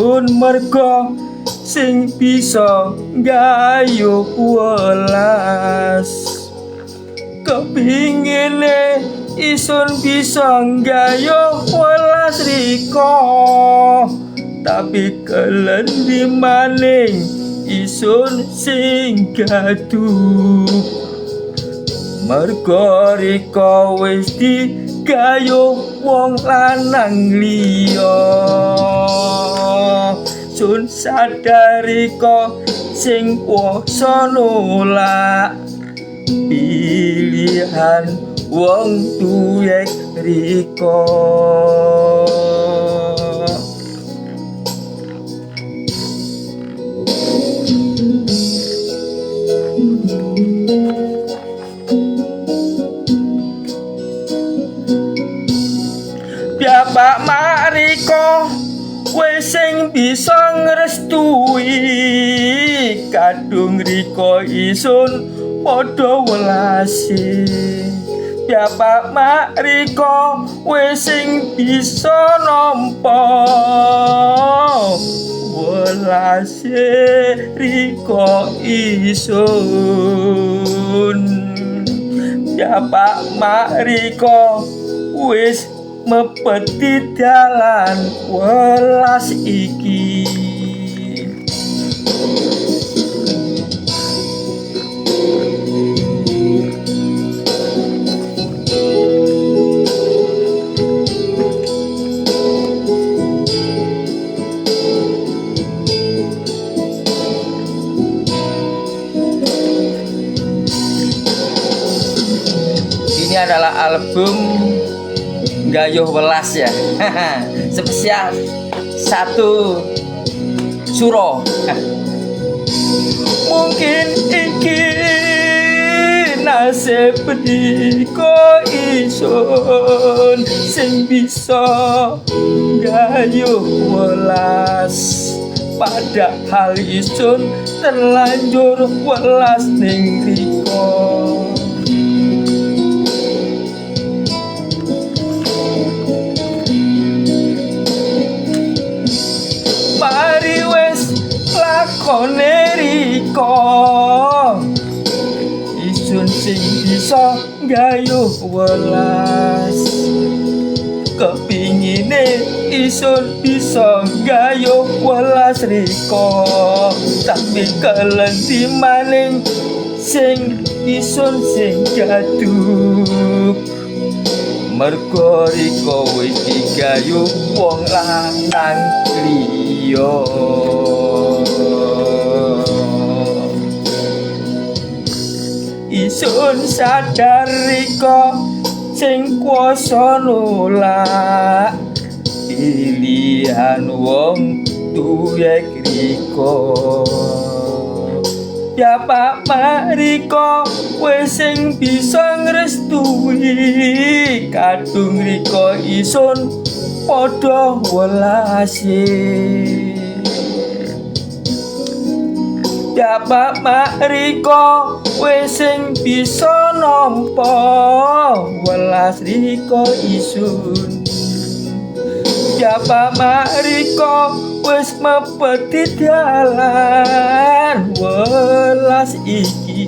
isun merga sing bisa gayuh welas. Kepingine isun bisa gayuh welas riko, tapi kelendi maning isun sing gaduh. Merga riko wis digayuh wong lanang liya. Sun sadari ko sing kuwasa nolak pilihan wong tuyek riko. Bapak Mariko wis sing bisa ngrestui kadung riko isun padha welase. Bapak Mariko wis sing bisa nampa welase riko isun. Bapak Mariko wis mepeti dalan welas iki. Ini adalah album Gayuh Welas ya. Spesial 1 Suro. Mungkin iki nasib diko isun sing bisa gayuh welas, padahal isun terlanjur welas ning riko. Mari wes lakone riko, isun sing bisa gayuh welas. Kepingine isun bisa gayuh welas riko, tapi kelendi maning sing isun sing gaduh. Merga riko wis digayuh wong lanang liya. Isun sadar riko sing kuwasa nolak pilihan wong tuyek riko. Bapak Mariko wis sing bisa ngrestui kadung riko isun padha welase. Bapak Mariko wis sing bisa nampa welas riko isun. Bapak Mariko wis mepeti dalan welas iki.